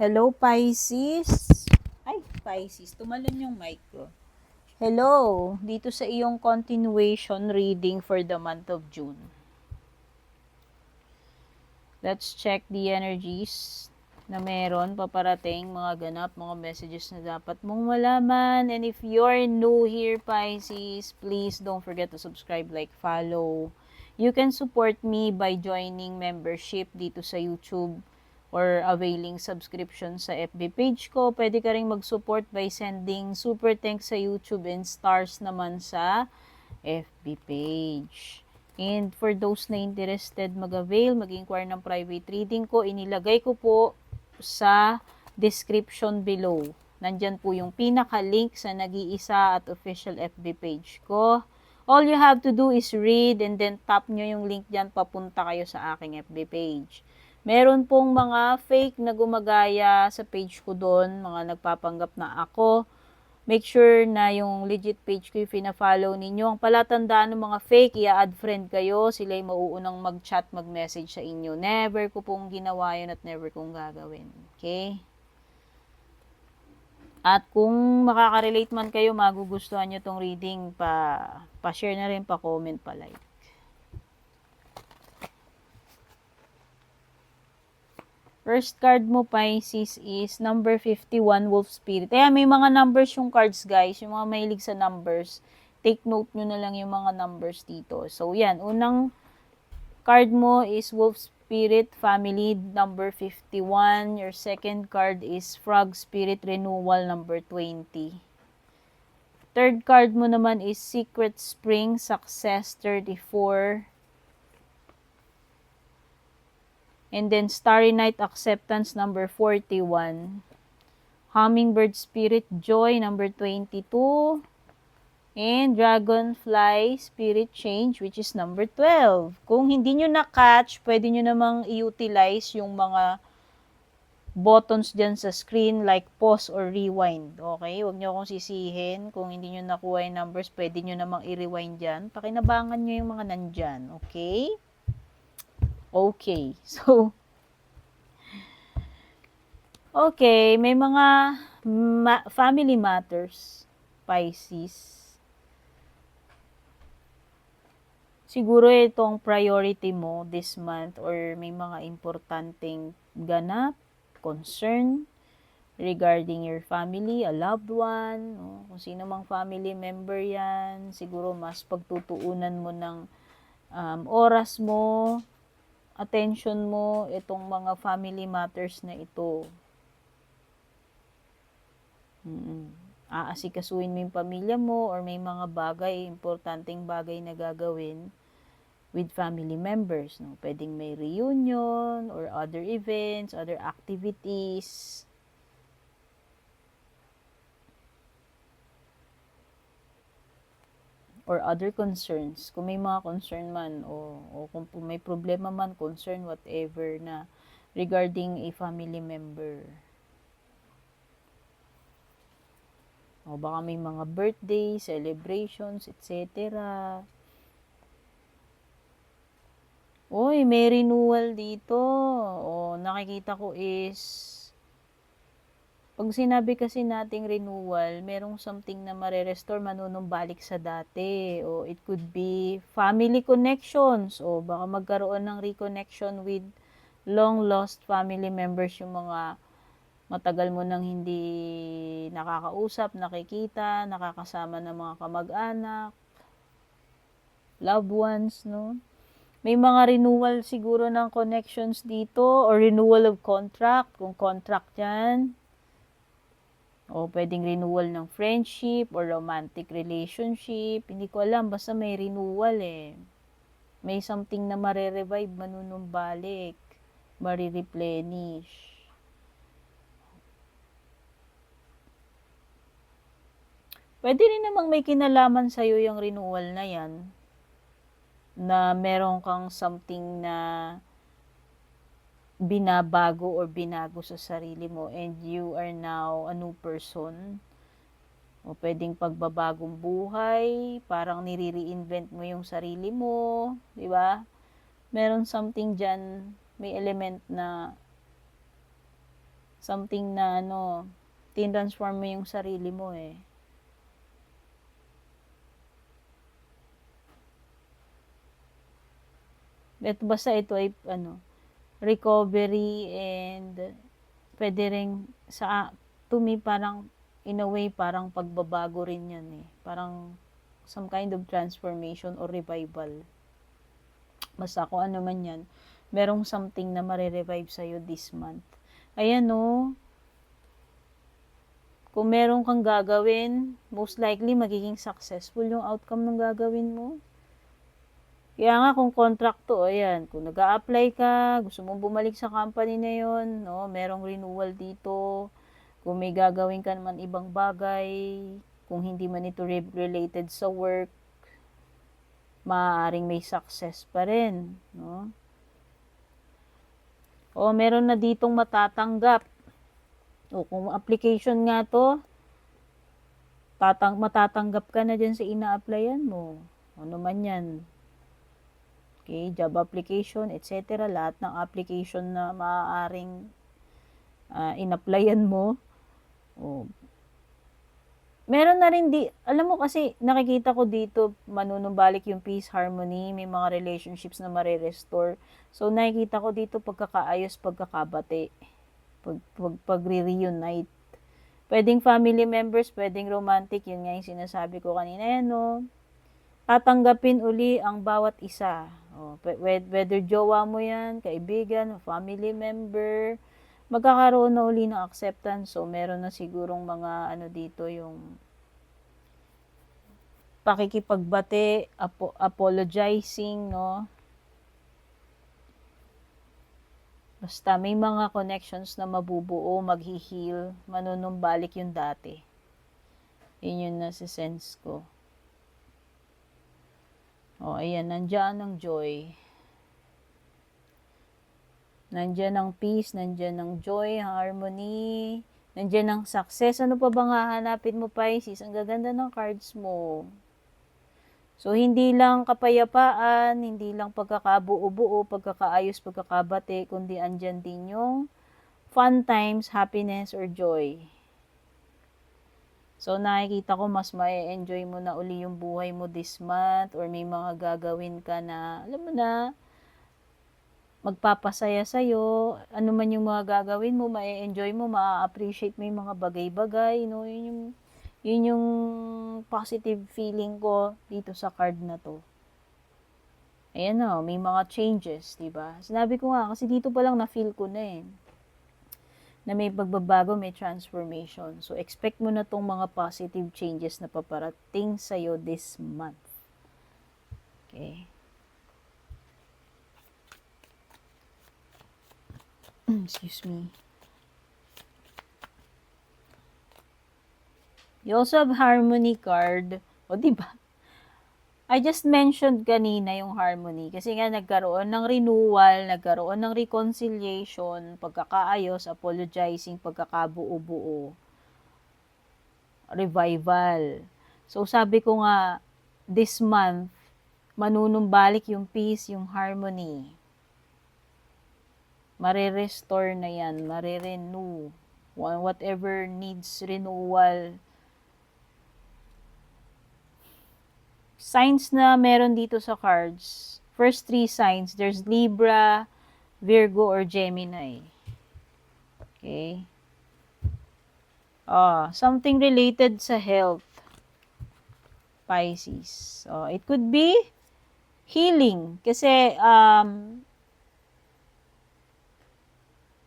Hello, Pisces. Ay, Pisces. Tumalon yung mic ko. Hello, dito sa iyong continuation reading for the month of June. Let's check the energies na meron paparating, mga ganap, mga messages na dapat mong malaman. And if you're new here, Pisces, please don't forget to subscribe, like, follow. You can support me by joining membership dito sa YouTube or availing subscription sa FB page ko. Pwede ka rin mag-support by sending super thanks sa YouTube and stars naman sa FB page. And for those na interested mag-avail, mag-inquire ng private reading ko, inilagay ko po sa description below. Nandyan po yung pinaka-link sa nag-iisa at official FB page ko. All you have to do is read and then tap nyo yung link dyan, papunta kayo sa aking FB page. Meron pong mga fake na gumagaya sa page ko doon, mga nagpapanggap na ako. Make sure na yung legit page ko yung pina-follow ninyo. Ang palatandaan ng mga fake, i-add friend kayo. Sila yung mauunang mag-chat, mag-message sa inyo. Never ko pong ginawa yun at never kong gagawin. Okay? At kung makaka-relate man kayo, magugustuhan nyo tong reading, pa-share na rin, pa-comment, pa-like. First card mo, Pisces, is number 51, Wolf Spirit. Kaya may mga numbers yung cards, guys. Yung mga mahilig sa numbers. Take note nyo na lang yung mga numbers dito. So, yan. Unang card mo is Wolf Spirit, Family, number 51. Your second card is Frog Spirit, Renewal, number 20. Third card mo naman is Secret Spring, Success, 34. And then, Starry Night Acceptance, number 41. Hummingbird Spirit Joy, number 22. And Dragonfly Spirit Change, which is number 12. Kung hindi nyo na-catch, pwede nyo namang i-utilize yung mga buttons dyan sa screen like pause or rewind. Okay? Huwag nyo akong sisihin. Kung hindi nyo nakuha yung numbers, pwede nyo namang i-rewind dyan. Pakinabangan nyo yung mga nandyan. Okay? Okay. So, okay, may mga family matters, Pisces. Siguro itong priority mo this month or may mga importanteng ganap, concern regarding your family, a loved one, no? Kung sino mang family member yan, siguro mas pagtutuunan mo ng oras mo, attention mo, itong mga family matters na ito. Aasikasuhin mo yung pamilya mo or may mga bagay, importanteng bagay na gagawin with family members. No? Pwedeng may reunion or other events, other activities. Or other concerns. Kung may mga concern man o kung may problema man, concern, whatever na regarding a family member. O baka may mga birthday, celebrations, etc. Uy, may renewal dito. O, nakikita ko is pag sinabi kasi nating renewal, merong something na marerestore, manunumbalik sa dati. O it could be family connections. O baka magkaroon ng reconnection with long lost family members, yung mga matagal mo nang hindi nakakausap, nakikita, nakakasama ng mga kamag-anak, loved ones, no? May mga renewal siguro ng connections dito or renewal of contract, kung contract yan. O pwedeng renewal ng friendship or romantic relationship. Hindi ko alam, basta may renewal eh. May something na marerevive, manunumbalik, marireplenish. Pwede rin namang may kinalaman sa'yo yung renewal na yan. Na meron kang something na binabago or binago sa sarili mo and you are now a new person. O pwedeng pagbabagong buhay, parang nire-reinvent mo yung sarili mo, di ba? Meron something dyan, may element na something na tinransform mo yung sarili mo eh. At basta ito ay recovery, and pwede rin to me parang in a way parang pagbabago rin yan eh. Parang some kind of transformation or revival. Basta kung ano man yan, merong something na marirevive sa'yo this month. Ayan kung meron kang gagawin, most likely magiging successful yung outcome ng gagawin mo. Kaya nga kung contract to, ayan, kung nag-a-apply ka, gusto mong bumalik sa company na yun, merong renewal dito. Kung may gagawin ka naman ibang bagay, kung hindi man ito related sa work, maaaring may success pa rin, O meron na ditong matatanggap. O kung application nga to, matatanggap ka na dyan sa ina-applyan mo. Ano man yan. Okay, job application, etc. Lahat ng application na maaaring in-applyan mo. O, meron na rin alam mo kasi nakikita ko dito, manunumbalik yung peace, harmony, may mga relationships na marirestore. So, nakikita ko dito pagkakaayos, pagkakabati, pag-reunite. Pwedeng family members, pwedeng romantic, yun nga yung sinasabi ko kanina, tatanggapin uli ang bawat isa. Whether jowa mo yan, kaibigan, family member, magkakaroon na uli ng acceptance. So, meron na sigurong mga dito yung pakikipagbati, apologizing, Basta may mga connections na mabubuo, maghi-heal, manunumbalik yung dati. Yun yung nasa-sense ko. Ayan, nandiyan ang joy. Nandiyan ang peace, nandiyan ang joy, harmony, nandiyan ang success. Ano pa bang hahanapin mo, Pisces? Ang gaganda ng cards mo. So, hindi lang kapayapaan, hindi lang pagkakabuo-buo, pagkakaayos, pagkakabati, kundi andyan din yung fun times, happiness, or joy. So, nakikita ko mas ma-enjoy mo na uli yung buhay mo this month, or may mga gagawin ka na, alam mo na, magpapasaya sa'yo. Ano man yung mga gagawin mo, ma-enjoy mo, ma-appreciate mo yung mga bagay-bagay, Yun yung positive feeling ko dito sa card na to. Ayan may mga changes, diba? Sinabi ko nga, kasi dito pa lang na-feel ko na na may pagbabago, may transformation. So, expect mo na tong mga positive changes na paparating sa'yo this month. Okay. Excuse me. You also have harmony card. Diba? I just mentioned kanina yung harmony kasi nga nagkaroon ng renewal, nagkaroon ng reconciliation, pagkakaayos, apologizing, pagkakabuo-buo, revival. So sabi ko nga, this month, manunumbalik yung peace, yung harmony. Marirestore na yan, marirenew. Whatever needs renewal. Signs na meron dito sa cards. First 3 signs, there's Libra, Virgo, or Gemini. Okay. Something related sa health. Pisces. It could be healing. Kasi,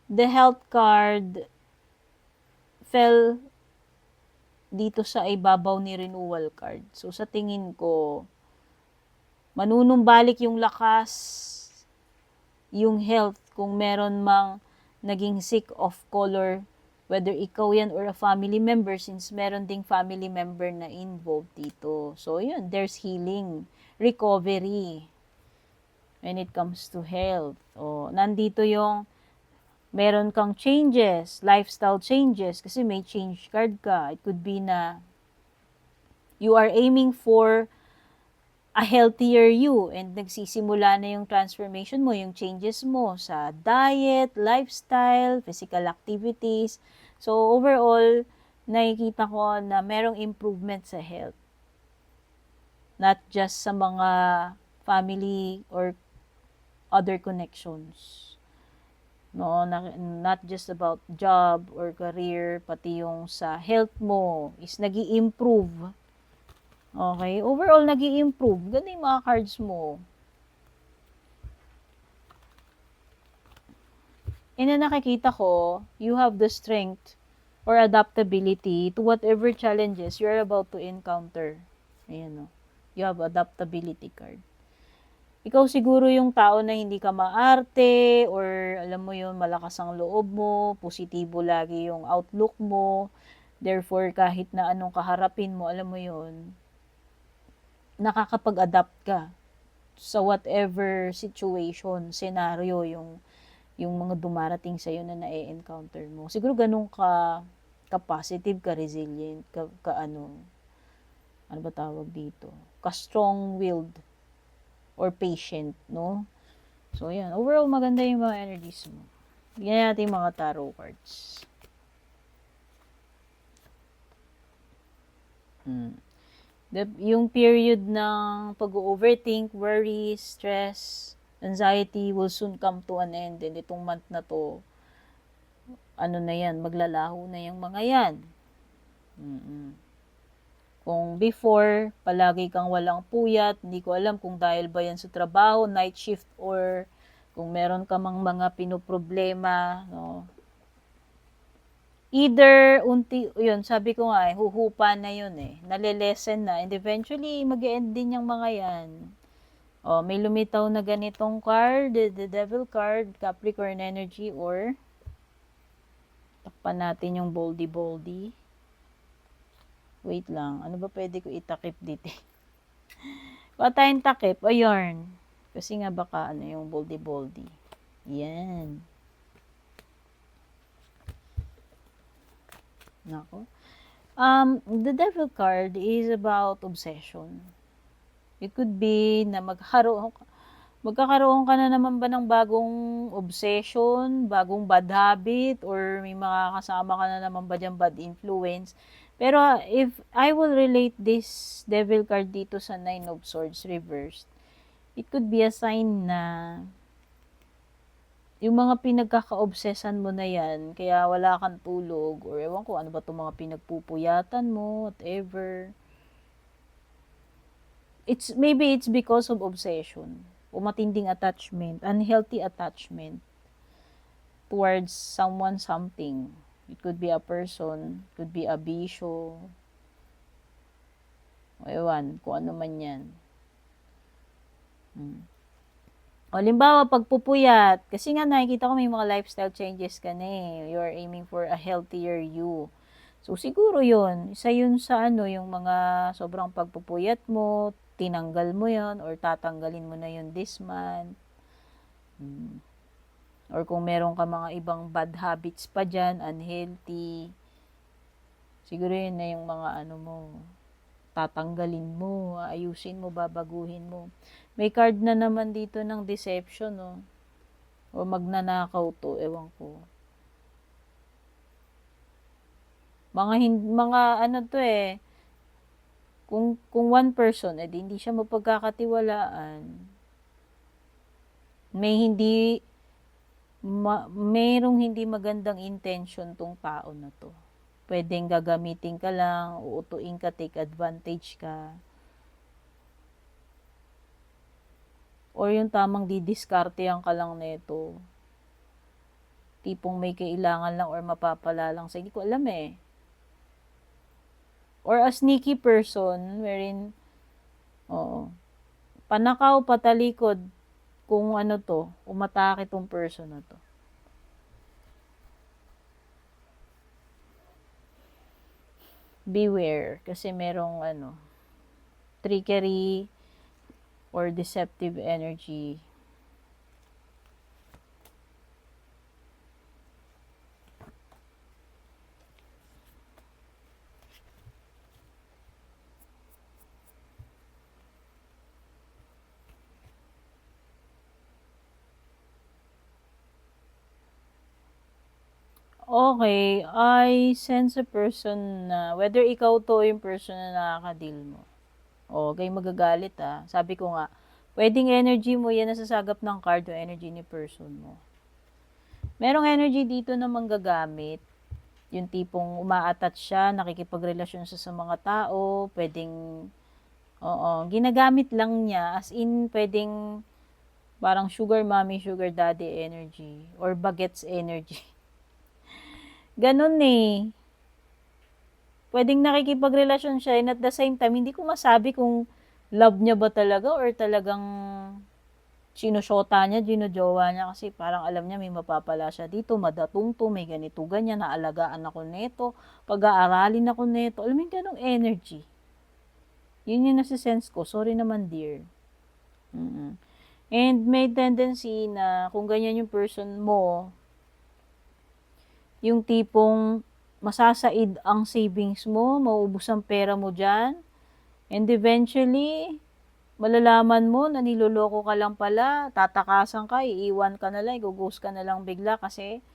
the health card fell dito sa ibabaw ni renewal card. So, sa tingin ko, manunumbalik yung lakas, yung health, kung meron mang naging sick of color, whether ikaw yan or a family member, since meron ding family member na involved dito. So, yun, there's healing, recovery, when it comes to health. Nandito yung meron kang changes, lifestyle changes, kasi may change card ka. It could be na you are aiming for a healthier you and nagsisimula na yung transformation mo, yung changes mo sa diet, lifestyle, physical activities. So, overall, nakikita ko na merong improvement sa health. Not just sa mga family or other connections. No, not just about job or career, pati yung sa health mo is nag-i-improve. Okay? Overall, nag-i-improve. Ganda yung mga cards mo. And na nakikita ko, you have the strength or adaptability to whatever challenges you're about to encounter. Ayan, no? You have adaptability card. Ikaw siguro yung tao na hindi ka maarte or alam mo yun, malakas ang loob mo, positibo lagi yung outlook mo. Therefore, kahit na anong kaharapin mo, alam mo yun, nakakapag-adapt ka sa whatever situation, scenario yung mga dumarating sa iyo na na-encounter mo. Siguro ganun ka positive, ka resilient, ka ano ba tawag dito? Ka strong-willed or patient, no? So, yan. Overall, maganda yung mga energies mo. Bigyan natin yung mga tarot cards. Yung period ng pag-overthink, worry, stress, anxiety will soon come to an end. And itong month na to, ano na yan, maglalaho na yung mga yan. Kung before, palagi kang walang puyat, hindi ko alam kung dahil ba yan sa trabaho, night shift, or kung meron ka mang mga pinoproblema, no? Either, yun, sabi ko nga huhupa na yun nalilesen na, and eventually, mag-e-end din yung mga yan. May lumitaw na ganitong card, the Devil card, Capricorn energy, or takpan natin yung boldy. Wait lang, ano ba pwede ko itakip dito? Kuha tayong takip, ayun. Kasi nga baka yung boldy. Yan. Nako. The Devil card is about obsession. It could be na magkakaroon ka na naman ba ng bagong obsession, bagong bad habit, or may mga kasama ka na naman ba dyan bad influence. Pero if I will relate this Devil card dito sa Nine of Swords reversed, it could be a sign na yung mga pinagkaka-obsesan mo na yan, kaya wala kang tulog, or ewan ko ano ba itong mga pinagpupuyatan mo, whatever. Maybe it's because of obsession, o matinding attachment, unhealthy attachment towards someone, something. It could be a person, could be a bisyo, o ewan, kung ano man yan. O, limbawa, pagpupuyat, kasi nga nakikita ko may mga lifestyle changes ka na You're aiming for a healthier you. So, siguro yun, isa yun sa yung mga sobrang pagpupuyat mo, tinanggal mo yun, or tatanggalin mo na yun this month. Or kung meron ka mga ibang bad habits pa dyan, unhealthy, siguro yun na yung mga mo, tatanggalin mo, ayusin mo, babaguhin mo. May card na naman dito ng deception, no? O magnanakaw to, ewan ko. Mga ano to kung one person, hindi siya mapagkakatiwalaan. Mayroong hindi magandang intention tong tao na to. Pwedeng gagamitin ka lang, uutuin ka, take advantage ka. Or yung tamang didiskartehan ka lang nito. Tipong may kailangan lang or mapapala lang sa hindi ko alam Or a sneaky person wherein panakaw, patalikod, kung ano to, umatake tong person na to. Beware, kasi merong trickery or deceptive energy. Okay, I sense a person na, whether ikaw to yung person na nakaka-deal mo. Okay, magagalit Sabi ko nga, pwedeng energy mo yan nasasagap ng card o energy ni person mo. Merong energy dito na manggagamit. Yung tipong uma-attach siya, nakikipagrelasyon siya sa mga tao, pwedeng, ginagamit lang niya, as in, pwedeng, parang sugar mommy, sugar daddy energy, or bagets energy. Ganun eh. Pwedeng nakikipagrelasyon siya and at the same time, hindi ko masabi kung love niya ba talaga or talagang sinusyota niya, ginujowa niya kasi parang alam niya may mapapala siya dito, madatung to, may ganito, ganyan, naalagaan ako neto, pag-aaralin ako neto. Alam mo yung ganong energy. Yun yung nasisense ko. Sorry naman, dear. Mm-mm. And may tendency na kung ganyan yung person mo, yung tipong masasaid ang savings mo, maubos ang pera mo dyan, and eventually, malalaman mo na niloloko ka lang pala, tatakasan ka, iiwan ka na lang, i-ghost ka na lang bigla kasi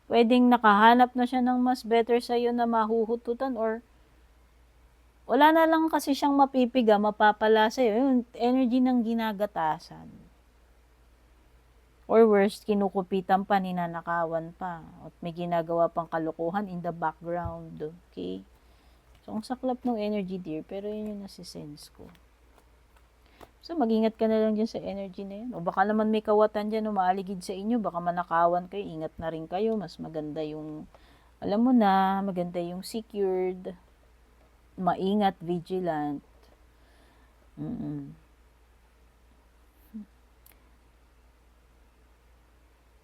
pwedeng nakahanap na siya ng mas better sa'yo na mahuhututan or wala na lang kasi siyang mapipiga, mapapala sa'yo. Yung energy ng ginagatasan. Or worst, kinukupitan pa, ninanakawan pa. At may ginagawa pang kalokohan in the background. Okay? So, ang saklap ng energy, dear. Pero yun yung nasisense ko. So, mag-ingat ka na lang dyan sa energy na yan. O baka naman may kawatan dyan umaaligid sa inyo. Baka manakawan kayo. Ingat na rin kayo. Mas maganda yung, alam mo na, maganda yung secured. Maingat, vigilant.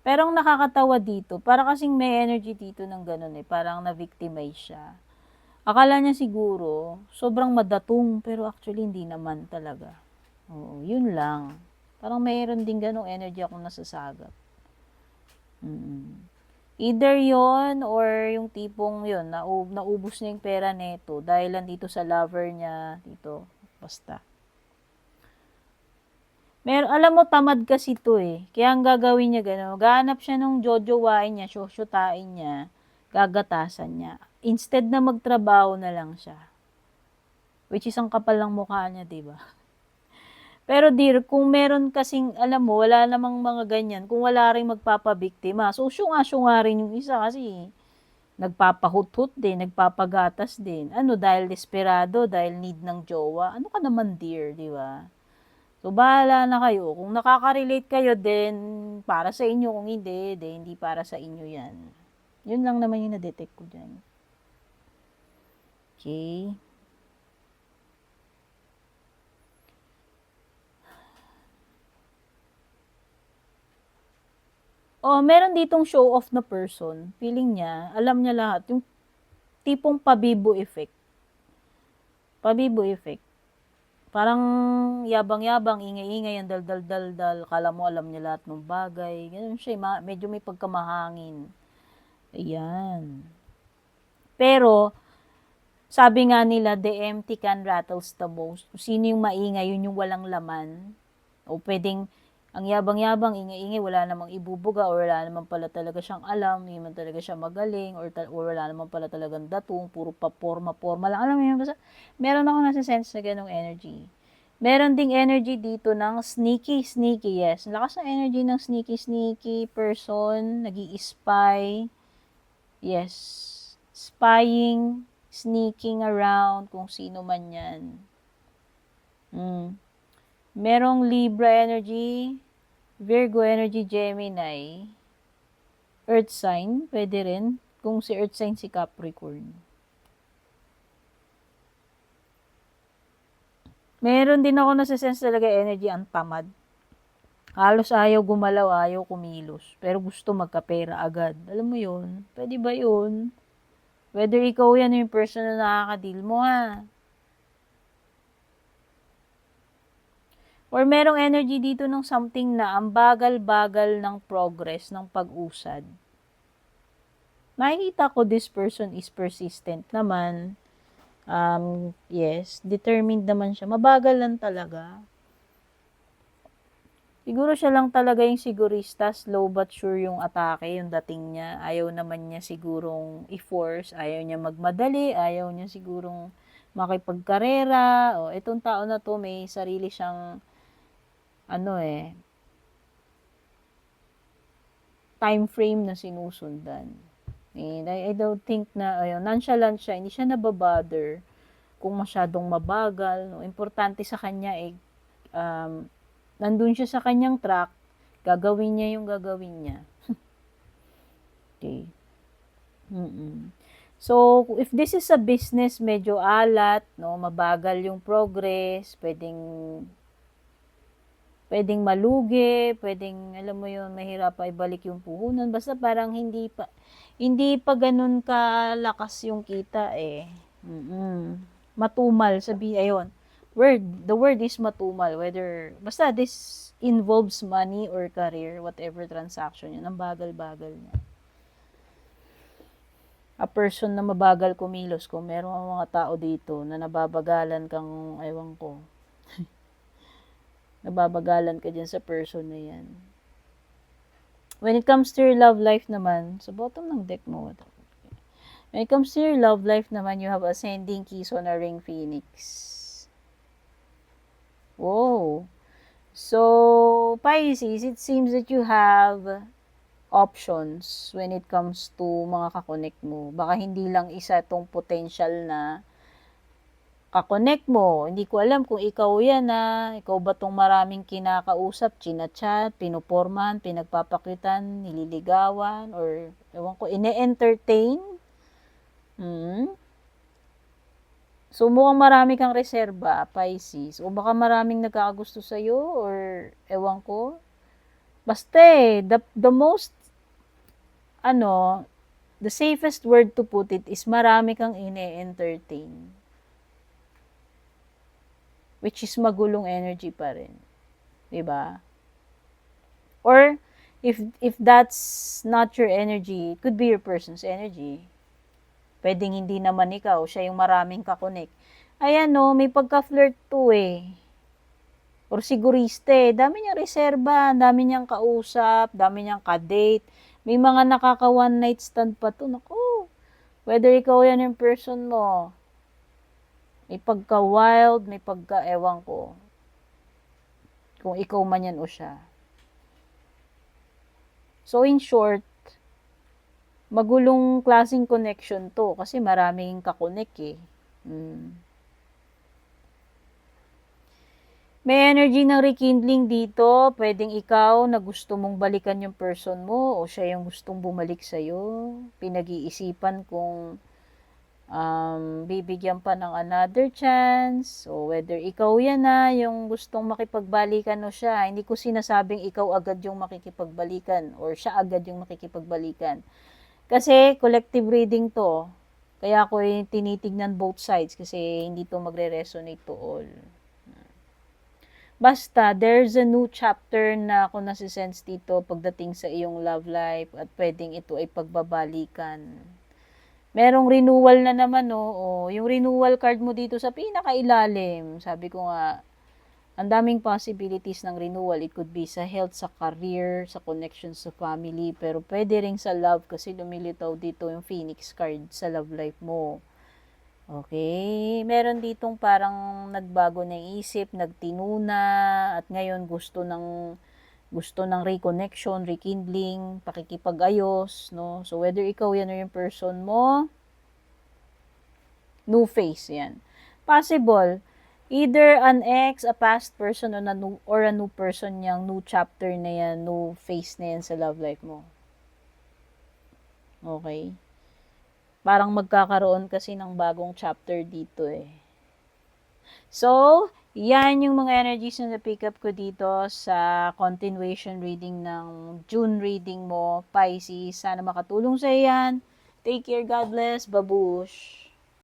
Pero ang nakakatawa dito, para kasing may energy dito ng ganun parang na-victimize siya. Akala niya siguro, sobrang madatong, pero actually hindi naman talaga. Oo, yun lang. Parang mayroon din ganong energy akong nasasagap. Either yon or yung tipong yon naubos niya yung pera neto dahil lang dito sa lover niya, dito, basta. Alam mo, tamad kasi to Kaya ang gagawin niya gano'n, gahanap siya nung jojowain niya, shoshyotain niya, gagatasan niya. Instead na magtrabaho na lang siya. Which is ang kapal ng mukha niya, di ba? Pero dear, kung meron kasing, alam mo, wala namang mga ganyan, kung wala rin magpapabiktima, so syunga rin yung isa kasi nagpapahut-hut din, nagpapagatas din. Ano, dahil desperado, dahil need ng jowa. Ano ka naman, dear, di ba? So, bahala na kayo. Kung nakaka-relate kayo, then para sa inyo. Kung hindi, then hindi para sa inyo yan. Yun lang naman yung na-detect ko dyan. Okay. Oh, meron ditong show off na person. Feeling niya, alam niya lahat. Yung tipong pabibo effect. Pabibo effect. Parang yabang-yabang, ingay-ingay, ang dal-dal-dal-dal. Kala mo alam niya lahat ng bagay. Ganun siya, medyo may pagkamahangin. Ayan. Pero, sabi nga nila, the empty can rattles the most. Sino yung maingay, yun yung walang laman. O pwedeng, ang yabang-yabang, ingay-ingay, wala namang ibubuga, or wala naman pala talaga siyang alam, hindi man talaga siya magaling, or wala naman pala talagang datong, puro pa forma lang. Alam mo yun, basta, meron ako nasa-sense na ganong energy. Meron ding energy dito ng sneaky, yes. Lakas ng energy ng sneaky person, nag-i-spy. Yes. Spying, sneaking around, kung sino man yan. Merong Libra energy, Virgo energy, Gemini, Earth sign, pwede rin. Kung si Earth sign, si Capricorn. Meron din ako nasa-sense talaga energy, ang tamad. Halos ayaw gumalaw, ayaw kumilos. Pero gusto magkapera agad. Alam mo yun? Pwede ba yun? Whether ikaw yan yung person na nakaka-deal mo Or merong energy dito ng something na ang bagal-bagal ng progress, ng pag-usad. Nakikita ko this person is persistent naman. Yes, determined naman siya. Mabagal lang talaga. Siguro siya lang talaga yung sigurista, slow but sure yung atake, yung dating niya. Ayaw naman niya sigurong i-force, ayaw niya magmadali, ayaw niya sigurong makipagkarera. O, itong tao na to may sarili siyang ano time frame na sinusundan. And I don't think na, ayun, nonchalant siya, hindi siya nababother kung masyadong mabagal. No? Importante sa kanya nandun siya sa kanyang track, gagawin niya yung gagawin niya. Okay. So, if this is a business, medyo alat, no, mabagal yung progress, pwedeng malugi, pwedeng, alam mo yun, mahirap pa ibalik yung puhunan. Basta parang hindi pa ganun kalakas yung kita Matumal, ayun. The word is matumal. Basta this involves money or career, whatever transaction yun, ang bagal-bagal niya. A person na mabagal kumilos, kung meron mga tao dito na nababagalan kang, ewan ko, nababagalan ka dyan sa person na yan. When it comes to your love life naman, sa bottom ng deck mo, when it comes to your love life naman, you have ascending keys on a ring phoenix. Whoa. So, Pisces, it seems that you have options when it comes to mga kakonect mo. Baka hindi lang isa itong potential na kakonect mo. Hindi ko alam kung ikaw yan ikaw ba tong maraming kinakausap, chinachat, pinuporman, pinagpapakitan, nililigawan, or ewan ko, ine-entertain? So, mukhang marami kang reserba, Pisces. O baka maraming nagkakagusto sa'yo, or ewan ko. Basta the most the safest word to put it is marami kang ine-entertain. Which is magulong energy pa rin. Diba? Or, if that's not your energy, it could be your person's energy. Pwedeng hindi naman ikaw, siya yung maraming kakonek. Ayan may pagka-flirt to Or siguriste, dami niyang reserba, dami niyang kausap, dami niyang ka-date. May mga nakaka one night stand pa to. Naku, whether ikaw yan yung person mo, may pagka-wild, may pagka-ewan ko. Kung ikaw man yan o siya. So, in short, magulong klaseng connection to kasi maraming kakonek May energy ng rekindling dito. Pwedeng ikaw na gusto mong balikan yung person mo o siya yung gustong bumalik sa'yo. Pinag-iisipan kung bibigyan pa ng another chance o whether ikaw yan yung gustong makipagbalikan o siya. Hindi ko sinasabing ikaw agad yung makikipagbalikan or siya agad yung makikipagbalikan. Kasi collective reading to. Kaya ako tinitignan both sides kasi hindi to magre-resonate to all. Basta, there's a new chapter na ako nasisense dito pagdating sa iyong love life at pwedeng ito ay pagbabalikan. Merong renewal na naman, yung renewal card mo dito sa pinakailalim. Sabi ko nga, ang daming possibilities ng renewal. It could be sa health, sa career, sa connections sa family, pero pwede rin sa love kasi lumilitaw dito yung Phoenix card sa love life mo. Okay, meron ditong parang nagbago ng isip, nagtinuna, at ngayon gusto ng reconnection, rekindling, pakikipag-ayos, no? So, whether ikaw yan or yung person mo, new face yan. Possible, either an ex, a past person, or a new person yung new chapter na yan, new face na yan sa love life mo. Okay? Parang magkakaroon kasi ng bagong chapter dito So, yan yung mga energies na na-pick up ko dito sa continuation reading ng June reading mo, Pisces. Sana makatulong sa iyan. Take care, God bless, babush!